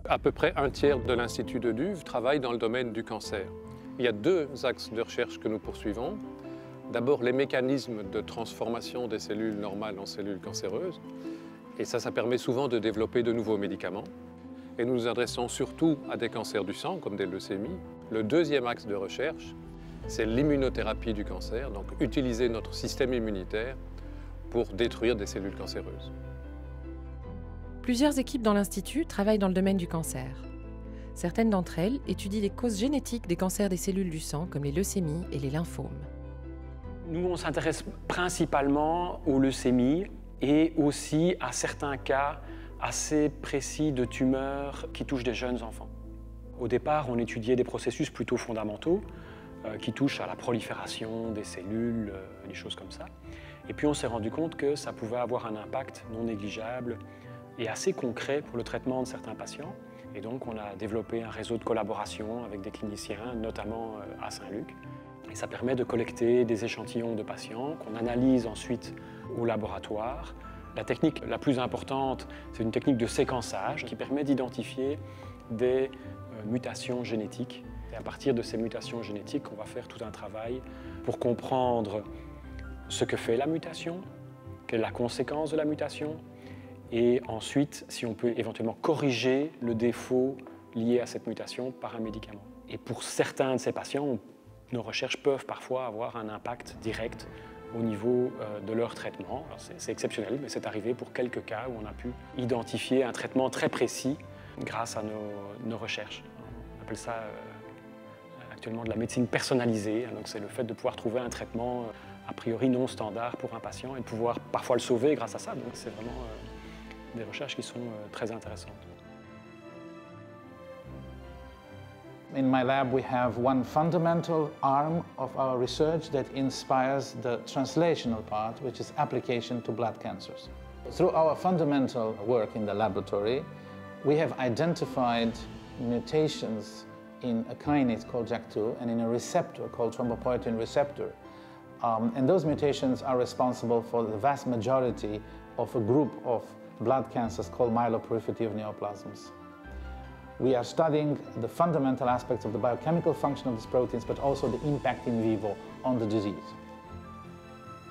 À peu près un tiers de l'Institut de Duves travaille dans le domaine du cancer. Il y a deux axes de recherche que nous poursuivons. D'abord, les mécanismes de transformation des cellules normales en cellules cancéreuses. Et ça permet souvent de développer de nouveaux médicaments. Et nous nous adressons surtout à des cancers du sang, comme des leucémies. Le deuxième axe de recherche, c'est l'immunothérapie du cancer, donc utiliser notre système immunitaire pour détruire des cellules cancéreuses. Plusieurs équipes dans l'Institut travaillent dans le domaine du cancer. Certaines d'entre elles étudient les causes génétiques des cancers des cellules du sang, comme les leucémies et les lymphomes. Nous, on s'intéresse principalement aux leucémies et aussi à certains cas assez précis de tumeurs qui touchent des jeunes enfants. Au départ, on étudiait des processus plutôt fondamentaux qui touchent à la prolifération des cellules, des choses comme ça. Et puis on s'est rendu compte que ça pouvait avoir un impact non négligeable et assez concret pour le traitement de certains patients. Et donc on a développé un réseau de collaboration avec des cliniciens, notamment à Saint-Luc. Et ça permet de collecter des échantillons de patients qu'on analyse ensuite au laboratoire. La technique la plus importante, c'est une technique de séquençage qui permet d'identifier des mutations génétiques. Et à partir de ces mutations génétiques, on va faire tout un travail pour comprendre ce que fait la mutation, quelle est la conséquence de la mutation, et ensuite, si on peut éventuellement corriger le défaut lié à cette mutation par un médicament. Et pour certains de ces patients, nos recherches peuvent parfois avoir un impact direct au niveau de leur traitement. C'est exceptionnel, mais c'est arrivé pour quelques cas où on a pu identifier un traitement très précis grâce à nos recherches. On appelle ça actuellement de la médecine personnalisée. Donc c'est le fait de pouvoir trouver un traitement a priori non standard pour un patient et de pouvoir parfois le sauver grâce à ça. Donc c'est vraiment des recherches qui sont très intéressantes. In my lab, we have one fundamental arm of our research that inspires the translational part, which is application to blood cancers. Through our fundamental work in the laboratory, we have identified mutations in a kinase called JAK2 and in a receptor called thrombopoietin receptor. And those mutations are responsible for the vast majority of a group of blood cancers called myeloproliferative neoplasms. We are studying the fundamental aspects of the biochemical function of these proteins, but also the impact in vivo on the disease.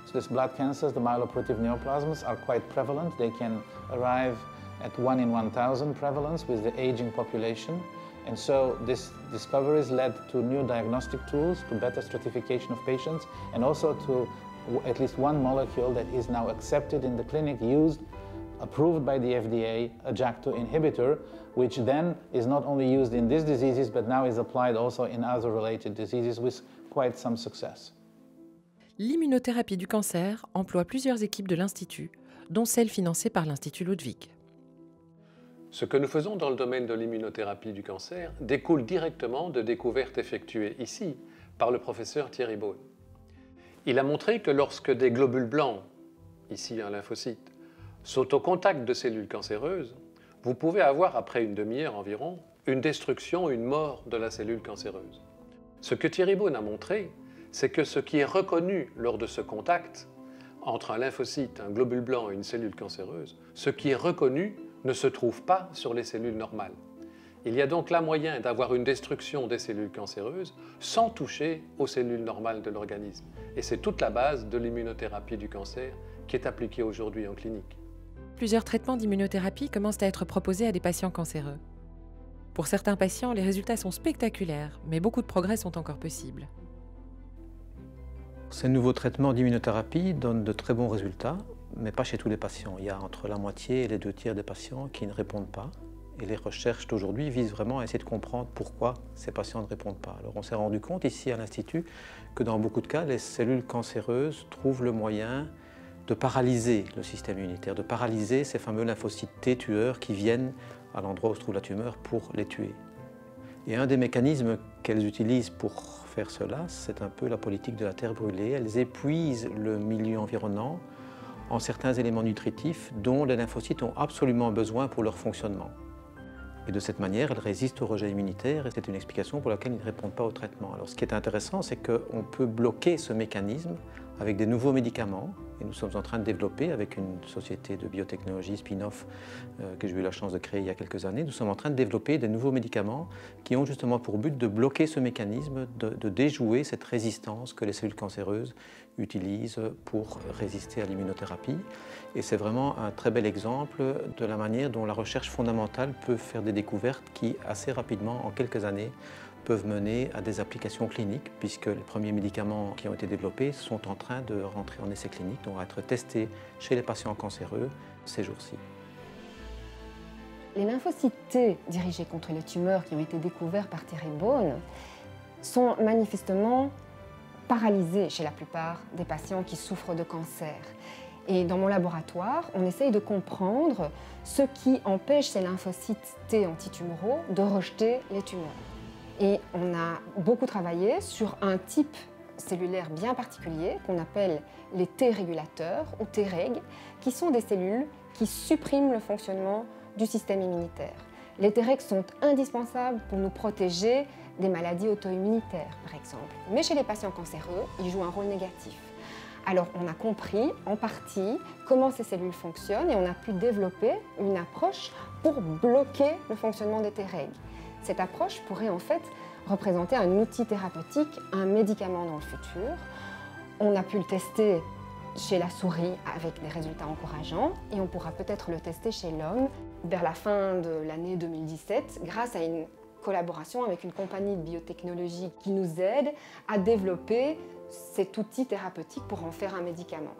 So these blood cancers, the myeloproliferative neoplasms, are quite prevalent. They can arrive at 1 in 1,000 prevalence with the aging population. And so this discoveries led to new diagnostic tools, to better stratification of patients, and also to at least one molecule that is now accepted in the clinic, used, approved by the FDA, a JAK2 inhibitor, which then is not only used in these diseases, but now is applied also in other related diseases with quite some success. L'immunothérapie du cancer emploie plusieurs équipes de l'Institut, dont celle financée par l'Institut Ludwig. Ce que nous faisons dans le domaine de l'immunothérapie du cancer découle directement de découvertes effectuées ici par le professeur Thierry Beaune. Il a montré que lorsque des globules blancs, ici un lymphocyte, sont au contact de cellules cancéreuses, vous pouvez avoir, après une demi-heure environ, une destruction, une mort de la cellule cancéreuse. Ce que Thierry Beaune a montré, c'est que ce qui est reconnu lors de ce contact entre un lymphocyte, un globule blanc et une cellule cancéreuse, ce qui est reconnu ne se trouve pas sur les cellules normales. Il y a donc là moyen d'avoir une destruction des cellules cancéreuses sans toucher aux cellules normales de l'organisme. Et c'est toute la base de l'immunothérapie du cancer qui est appliquée aujourd'hui en clinique. Plusieurs traitements d'immunothérapie commencent à être proposés à des patients cancéreux. Pour certains patients, les résultats sont spectaculaires, mais beaucoup de progrès sont encore possibles. Ces nouveaux traitements d'immunothérapie donnent de très bons résultats, mais pas chez tous les patients. Il y a entre la moitié et les 2 tiers des patients qui ne répondent pas. Et les recherches d'aujourd'hui visent vraiment à essayer de comprendre pourquoi ces patients ne répondent pas. Alors on s'est rendu compte ici à l'Institut que dans beaucoup de cas, les cellules cancéreuses trouvent le moyen de paralyser le système immunitaire, de paralyser ces fameux lymphocytes T tueurs qui viennent à l'endroit où se trouve la tumeur pour les tuer. Et un des mécanismes qu'elles utilisent pour faire cela, c'est un peu la politique de la terre brûlée. Elles épuisent le milieu environnant en certains éléments nutritifs dont les lymphocytes ont absolument besoin pour leur fonctionnement. Et de cette manière, elles résistent au rejet immunitaire et c'est une explication pour laquelle ils ne répondent pas au traitement. Alors ce qui est intéressant, c'est qu'on peut bloquer ce mécanisme avec des nouveaux médicaments. Et nous sommes en train de développer avec une société de biotechnologie spin-off que j'ai eu la chance de créer il y a quelques années, nous sommes en train de développer des nouveaux médicaments qui ont justement pour but de bloquer ce mécanisme, de déjouer cette résistance que les cellules cancéreuses utilisent pour résister à l'immunothérapie. Et c'est vraiment un très bel exemple de la manière dont la recherche fondamentale peut faire des découvertes qui, assez rapidement, en quelques années, peuvent mener à des applications cliniques, puisque les premiers médicaments qui ont été développés sont en train de rentrer en essai clinique, donc à être testés chez les patients cancéreux ces jours-ci. Les lymphocytes T dirigés contre les tumeurs qui ont été découverts par Thierry Boon sont manifestement paralysés chez la plupart des patients qui souffrent de cancer. Et dans mon laboratoire, on essaye de comprendre ce qui empêche ces lymphocytes T antitumoraux de rejeter les tumeurs. Et on a beaucoup travaillé sur un type cellulaire bien particulier qu'on appelle les T régulateurs ou Treg, qui sont des cellules qui suppriment le fonctionnement du système immunitaire. Les Treg sont indispensables pour nous protéger des maladies auto-immunitaires, par exemple. Mais chez les patients cancéreux, ils jouent un rôle négatif. Alors on a compris en partie comment ces cellules fonctionnent et on a pu développer une approche pour bloquer le fonctionnement des Treg. Cette approche pourrait en fait représenter un outil thérapeutique, un médicament dans le futur. On a pu le tester chez la souris avec des résultats encourageants et on pourra peut-être le tester chez l'homme vers la fin de l'année 2017 grâce à une collaboration avec une compagnie de biotechnologie qui nous aide à développer cet outil thérapeutique pour en faire un médicament.